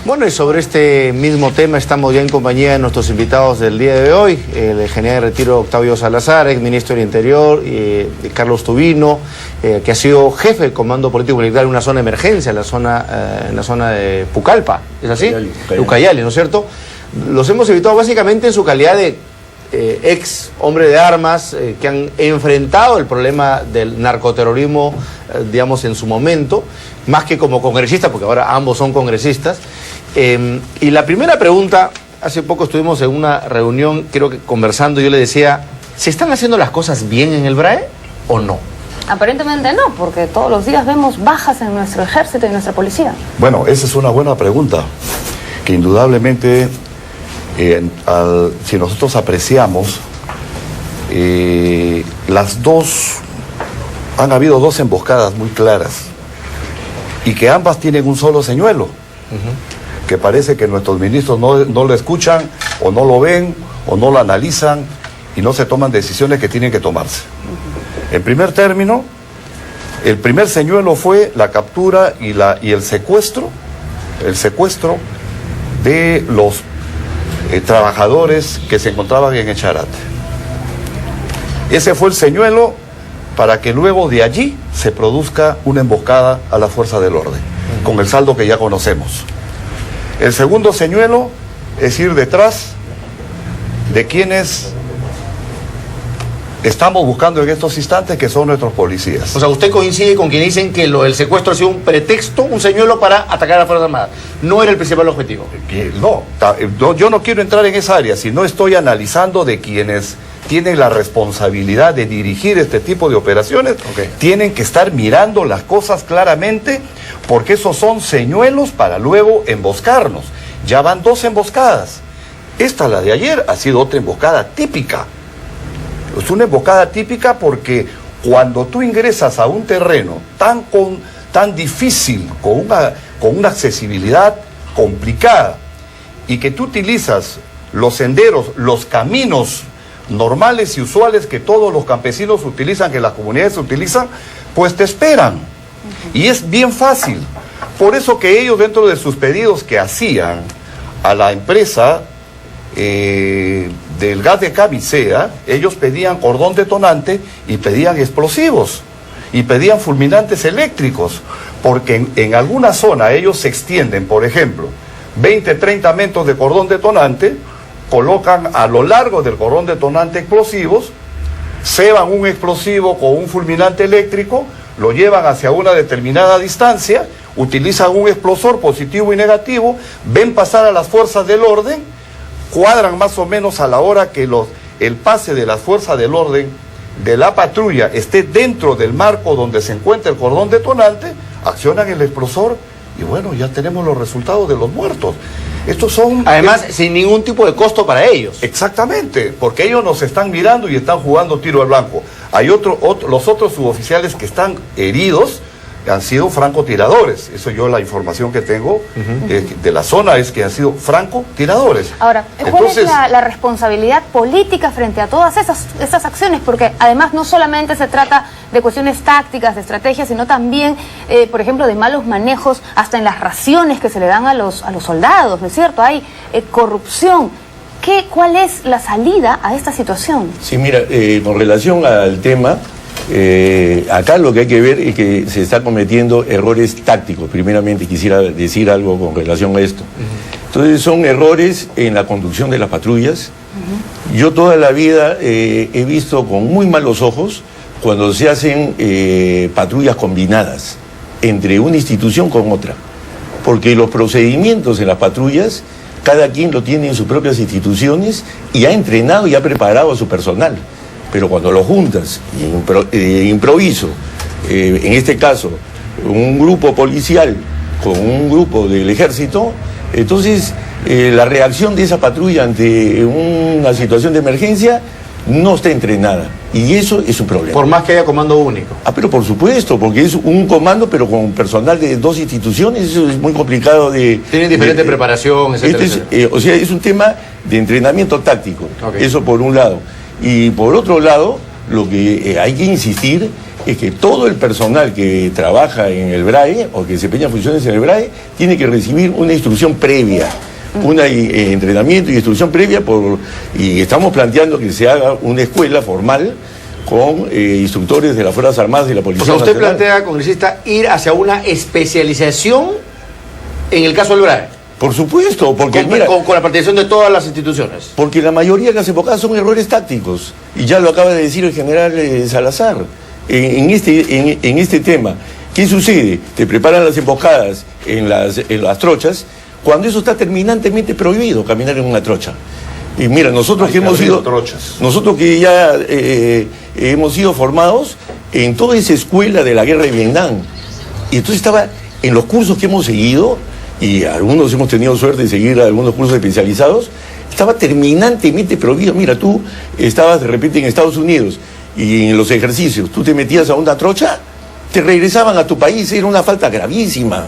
Bueno, y sobre este mismo tema estamos ya en compañía de nuestros invitados del día de hoy, el general de retiro Octavio Salazar, ex ministro del Interior, Carlos Tubino, que ha sido jefe del Comando Político Militar en una zona de emergencia, en la zona de Pucallpa, ¿es así? Ucayali, ¿no es cierto? Los hemos invitado básicamente en su calidad de ex hombre de armas que han enfrentado el problema del narcoterrorismo, digamos, en su momento, más que como congresista, porque ahora ambos son congresistas. Y la primera pregunta, hace poco estuvimos en una reunión, creo que conversando, yo le decía, ¿se están haciendo las cosas bien en el BRAE o no? Aparentemente no, porque todos los días vemos bajas en nuestro ejército y en nuestra policía. Bueno, esa es una buena pregunta, que indudablemente, si nosotros apreciamos, han habido dos emboscadas muy claras, y que ambas tienen un solo señuelo, que parece que nuestros ministros no lo escuchan, o no lo ven, o no lo analizan, y no se toman decisiones que tienen que tomarse. En primer término, el primer señuelo fue la captura y el secuestro de los trabajadores que se encontraban en Echarate. Ese fue el señuelo para que luego de allí se produzca una emboscada a la fuerza del orden, con el saldo que ya conocemos. El segundo señuelo es ir detrás de quienes estamos buscando en estos instantes, que son nuestros policías. O sea, usted coincide con quienes dicen que el secuestro ha sido un pretexto, un señuelo para atacar a las Fuerzas Armadas. No era el principal objetivo. No, yo no quiero entrar en esa área, sino estoy analizando de quienes tienen la responsabilidad de dirigir este tipo de operaciones. Tienen que estar mirando las cosas claramente, porque esos son señuelos para luego emboscarnos. Ya van dos emboscadas. Esta, la de ayer, ha sido otra emboscada típica. Es una emboscada típica porque cuando tú ingresas a un terreno tan difícil, con una accesibilidad complicada, y que tú utilizas los senderos, los caminos normales y usuales que todos los campesinos utilizan, que las comunidades utilizan, pues te esperan. Y es bien fácil. Por eso que ellos, dentro de sus pedidos que hacían a la empresa del gas de Camisea, ellos pedían cordón detonante y pedían explosivos y pedían fulminantes eléctricos, porque en alguna zona ellos se extienden, por ejemplo, 20, 30 metros de cordón detonante, colocan a lo largo del cordón detonante explosivos, ceban un explosivo con un fulminante eléctrico, lo llevan hacia una determinada distancia, utilizan un explosor positivo y negativo, ven pasar a las fuerzas del orden, cuadran más o menos a la hora que el pase de las fuerzas del orden de la patrulla esté dentro del marco donde se encuentra el cordón detonante, accionan el explosor y bueno, ya tenemos los resultados de los muertos. Estos son... Además, sin ningún tipo de costo para ellos. Exactamente, porque ellos nos están mirando y están jugando tiro al blanco. Hay los otros suboficiales que están heridos, han sido francotiradores. Eso yo, la información que tengo de la zona es que han sido francotiradores. Ahora, ¿cuál es la responsabilidad política frente a todas esas acciones? Porque además no solamente se trata de cuestiones tácticas, de estrategias, sino también, por ejemplo, de malos manejos, hasta en las raciones que se le dan a los soldados, ¿no es cierto? Hay corrupción. ¿Cuál es la salida a esta situación? Sí, mira, con relación al tema... acá lo que hay que ver es que se está cometiendo errores tácticos. Primeramente quisiera decir algo con relación a esto. Entonces son errores en la conducción de las patrullas. Yo toda la vida he visto con muy malos ojos cuando se hacen patrullas combinadas entre una institución con otra, porque los procedimientos en las patrullas cada quien lo tiene en sus propias instituciones y ha entrenado y ha preparado a su personal. Pero cuando lo juntas, improviso, en este caso, un grupo policial con un grupo del ejército, entonces la reacción de esa patrulla ante una situación de emergencia no está entrenada. Y eso es un problema. Por más que haya comando único. Pero por supuesto, porque es un comando, pero con personal de dos instituciones, eso es muy complicado de... Tienen diferente preparación, etcétera. O sea, es un tema de entrenamiento táctico. Eso por un lado. Y por otro lado, lo que hay que insistir es que todo el personal que trabaja en el BRAE o que desempeña funciones en el BRAE tiene que recibir una instrucción previa, un entrenamiento y instrucción previa, y estamos planteando que se haga una escuela formal con instructores de las Fuerzas Armadas y la Policía Nacional. O sea, usted Nacional. plantea, congresista, ir hacia una especialización en el caso del BRAE. Por supuesto, porque Con, mira, con la participación de todas las instituciones. porque la mayoría que hace enfocadas son errores tácticos, y ya lo acaba de decir el general Salazar. En este tema, ¿qué sucede? Te preparan las emboscadas en las trochas, cuando eso está terminantemente prohibido, caminar en una trocha. Y mira, nosotros que hemos sido trochas. Nosotros que ya hemos sido formados en toda esa escuela de la guerra de Vietnam. Y entonces estaba en los cursos que hemos seguido, y algunos hemos tenido suerte de seguir algunos cursos especializados, estaba terminantemente prohibido. Mira, tú estabas de repente en Estados Unidos y en los ejercicios, tú te metías a una trocha, te regresaban a tu país, era una falta gravísima.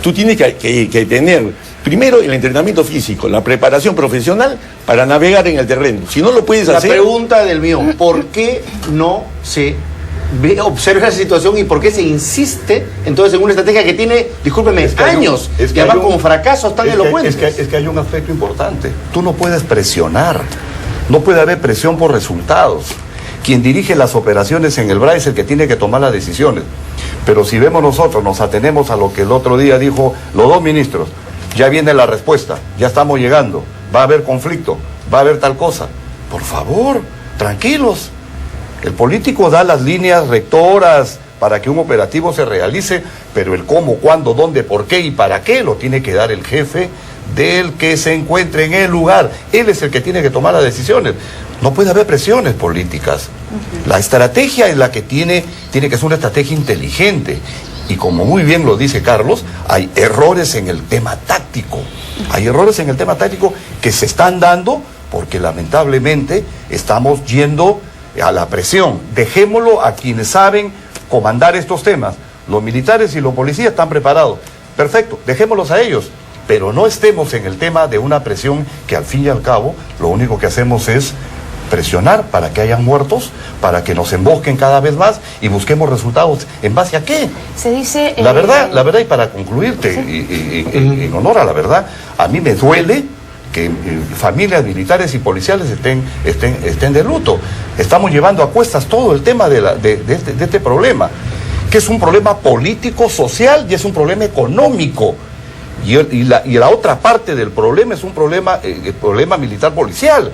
Tú tienes que tener primero el entrenamiento físico, la preparación profesional para navegar en el terreno. Si no lo puedes hacer... La pregunta del mío, ¿por qué no se observa esa situación y por qué se insiste entonces en una estrategia que tiene, discúlpeme, años, y además con fracasos tan elocuentes? Es que hay un aspecto importante. Tú no puedes presionar, no puede haber presión por resultados. Quien dirige las operaciones en el BRAE es el que tiene que tomar las decisiones. Pero si vemos nosotros, nos atenemos a lo que el otro día dijo los dos ministros, ya viene la respuesta, ya estamos llegando, va a haber conflicto, va a haber tal cosa. Por favor, tranquilos. El político da las líneas rectoras para que un operativo se realice, pero el cómo, cuándo, dónde, por qué y para qué lo tiene que dar el jefe del que se encuentre en el lugar. Él es el que tiene que tomar las decisiones. No puede haber presiones políticas. La estrategia es la que tiene que ser una estrategia inteligente. Y como muy bien lo dice Carlos, hay errores en el tema táctico. Hay errores en el tema táctico que se están dando porque lamentablemente estamos yendo a la presión. Dejémoslo a quienes saben comandar estos temas. Los militares y los policías están preparados. Perfecto, dejémoslos a ellos. Pero no estemos en el tema de una presión que al fin y al cabo lo único que hacemos es presionar para que hayan muertos, para que nos embosquen cada vez más y busquemos resultados. ¿En base a qué? Se dice... La verdad, y para concluirte, ¿sí? En honor a la verdad, a mí me duele que familias militares y policiales estén de luto. Estamos llevando a cuestas todo el tema de este problema, que es un problema político, social y es un problema económico. Y la otra parte del problema es un problema, el problema militar policial.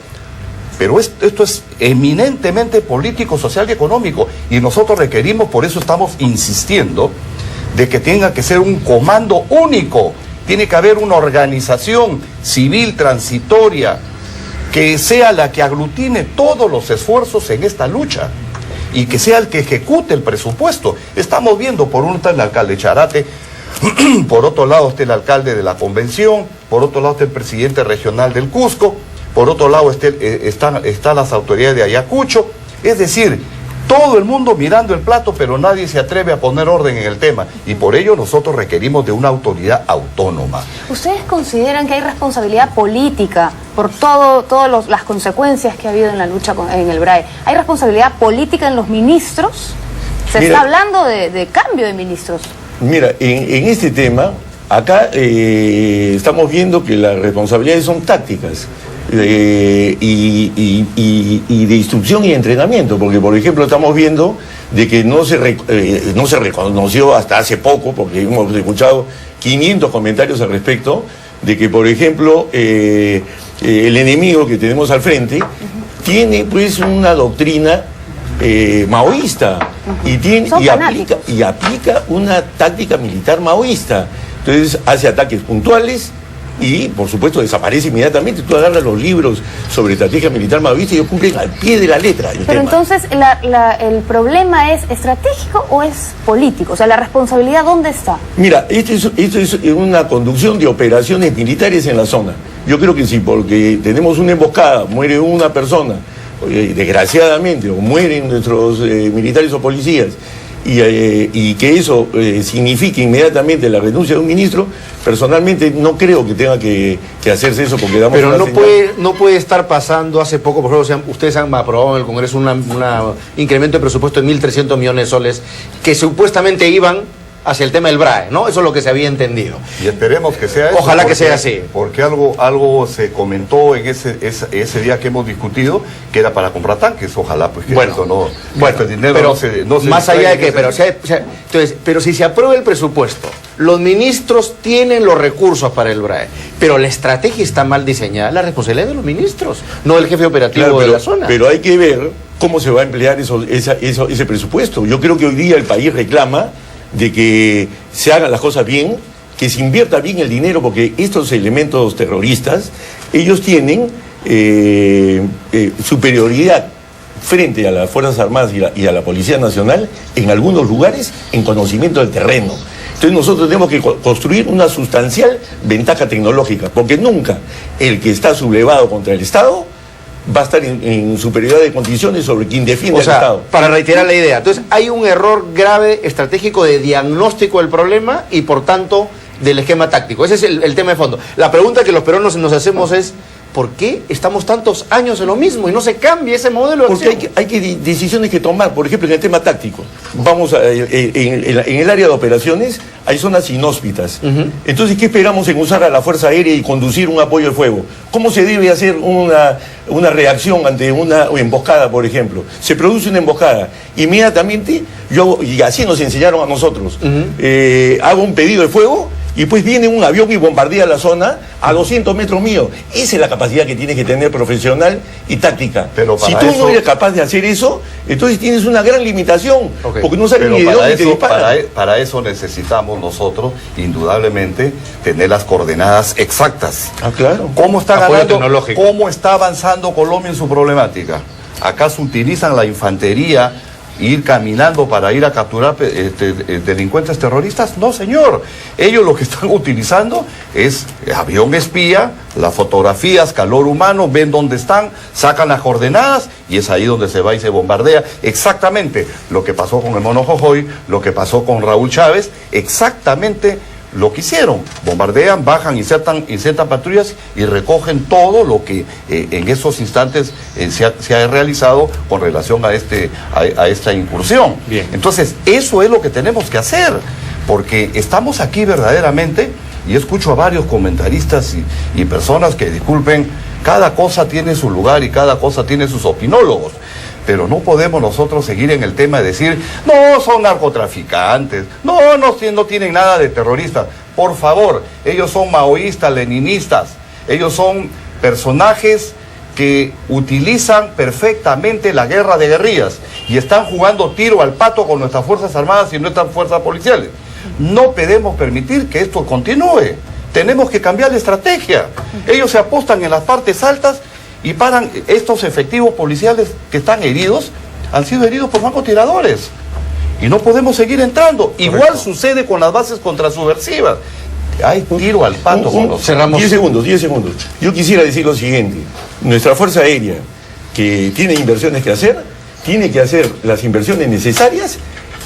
Pero esto es eminentemente político, social y económico. Y nosotros requerimos, por eso estamos insistiendo, de que tenga que ser un comando único. Tiene que haber una organización civil transitoria que sea la que aglutine todos los esfuerzos en esta lucha y que sea el que ejecute el presupuesto. Estamos viendo, por un lado el alcalde Charate, por otro lado está el alcalde de la Convención, por otro lado está el presidente regional del Cusco, por otro lado están las autoridades de Ayacucho. Es decir, todo el mundo mirando el plato, pero nadie se atreve a poner orden en el tema. Y por ello nosotros requerimos de una autoridad autónoma. ¿Ustedes consideran que hay responsabilidad política por todas las consecuencias que ha habido en la lucha en el BRAE? ¿Hay responsabilidad política en los ministros? Se está hablando de cambio de ministros. Mira, en este tema, acá estamos viendo que las responsabilidades son tácticas. Y de instrucción y entrenamiento, porque por ejemplo estamos viendo de que no se reconoció hasta hace poco, porque hemos escuchado 500 comentarios al respecto, de que por ejemplo el enemigo que tenemos al frente tiene pues una doctrina maoísta y aplica una táctica militar maoísta. Entonces hace ataques puntuales y, por supuesto, desaparece inmediatamente. Tú agarras los libros sobre estrategia militar maoísta y ellos cumplen al pie de la letra el Pero tema. entonces, ¿el problema es estratégico o es político? O sea, ¿la responsabilidad dónde está? Mira, esto es una conducción de operaciones militares en la zona. Yo creo que sí, porque tenemos una emboscada, muere una persona, desgraciadamente, o mueren nuestros militares o policías, y que eso signifique inmediatamente la renuncia de un ministro, personalmente no creo que tenga que hacerse eso porque damos Pero una no señal. no puede estar pasando, hace poco, por ejemplo, ustedes han aprobado en el Congreso un incremento de presupuesto de 1.300 millones de soles que supuestamente iban hacia el tema del BRAE, ¿no? Eso es lo que se había entendido. Y esperemos que sea eso. Ojalá que sea así. Porque algo se comentó en ese día que hemos discutido, que era para comprar tanques. Ojalá, pues que Bueno, eso no, bueno, el dinero pero no se más allá de que, distraiga pero si se aprueba el presupuesto, los ministros tienen los recursos para el BRAE, pero la estrategia está mal diseñada, la responsabilidad de los ministros, no del jefe operativo Claro, de la zona. Pero hay que ver cómo se va a emplear ese presupuesto. Yo creo que hoy día el país reclama de que se hagan las cosas bien, que se invierta bien el dinero, porque estos elementos terroristas, ellos tienen superioridad frente a las Fuerzas Armadas y a la Policía Nacional en algunos lugares en conocimiento del terreno. Entonces nosotros tenemos que construir una sustancial ventaja tecnológica, porque nunca el que está sublevado contra el Estado va a estar en superioridad de condiciones sobre quien defiende al Estado. Para reiterar la idea, entonces hay un error grave estratégico de diagnóstico del problema y por tanto del esquema táctico. Ese es el tema de fondo. La pregunta que los peruanos nos hacemos es: ¿por qué estamos tantos años en lo mismo y no se cambia ese modelo de acción? Porque hay decisiones que tomar, por ejemplo, en el tema táctico. Vamos en el área de operaciones hay zonas inhóspitas. Entonces, ¿qué esperamos en usar a la Fuerza Aérea y conducir un apoyo de fuego? ¿Cómo se debe hacer una reacción ante una emboscada, por ejemplo? Se produce una emboscada. Inmediatamente, y así nos enseñaron a nosotros, hago un pedido de fuego y pues viene un avión y bombardea la zona a 200 metros mío. Esa es la capacidad que tienes que tener profesional y táctica. Pero si tú no eres capaz de hacer eso, entonces tienes una gran limitación, porque no sabes ni de dónde te disparan. Para eso necesitamos nosotros, indudablemente, tener las coordenadas exactas. Ah, claro. ¿Cómo está Apoyo ganando? tecnológico. ¿Cómo está avanzando Colombia en su problemática? ¿Acaso utilizan la infantería, ir caminando para ir a capturar delincuentes terroristas? No, señor. Ellos lo que están utilizando es avión espía, las fotografías, calor humano, ven dónde están, sacan las coordenadas y es ahí donde se va y se bombardea. Exactamente lo que pasó con el Mono Jojoy, lo que pasó con Raúl Chávez, exactamente lo que hicieron. Bombardean, bajan, insertan patrullas y recogen todo lo que en esos instantes se ha realizado con relación a esta incursión. Bien. Entonces, eso es lo que tenemos que hacer, porque estamos aquí verdaderamente, y escucho a varios comentaristas y personas que, disculpen, cada cosa tiene su lugar y cada cosa tiene sus opinólogos. Pero no podemos nosotros seguir en el tema de decir, no, son narcotraficantes, no tienen nada de terroristas. Por favor, ellos son maoístas, leninistas, ellos son personajes que utilizan perfectamente la guerra de guerrillas y están jugando tiro al pato con nuestras Fuerzas Armadas y nuestras fuerzas policiales. No podemos permitir que esto continúe. Tenemos que cambiar de estrategia. Ellos se apostan en las partes altas y paran. Estos efectivos policiales que están heridos, han sido heridos por francotiradores. Y no podemos seguir entrando. Correcto. Igual sucede con las bases contrasubversivas. Hay tiro al pato. Cerramos. 10 segundos. Yo quisiera decir lo siguiente. Nuestra Fuerza Aérea, que tiene inversiones que hacer, tiene que hacer las inversiones necesarias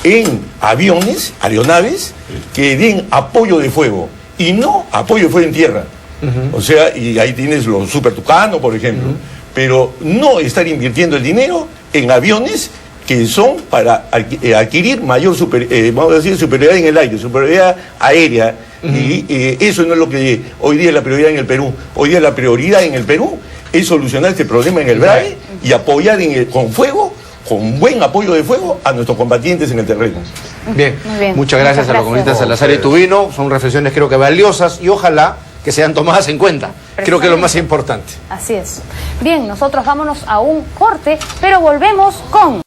en aeronaves, que den apoyo de fuego. Y no apoyo de fuego en tierra. O sea, y ahí tienes los Super Tucano, por ejemplo, pero no estar invirtiendo el dinero en aviones que son para adquirir mayor superioridad en el aire, superioridad aérea, y eso no es lo que hoy día es la prioridad en el Perú. Hoy día la prioridad en el Perú es solucionar este problema en el BRAE y apoyar con fuego, con buen apoyo de fuego, a nuestros combatientes en el terreno. Bien, bien. Muchas gracias a los congresistas Salazar y Tubino. Son reflexiones creo que valiosas y ojalá que sean tomadas en cuenta. Creo que es lo más importante. Así es. Bien, nosotros vámonos a un corte, pero volvemos con...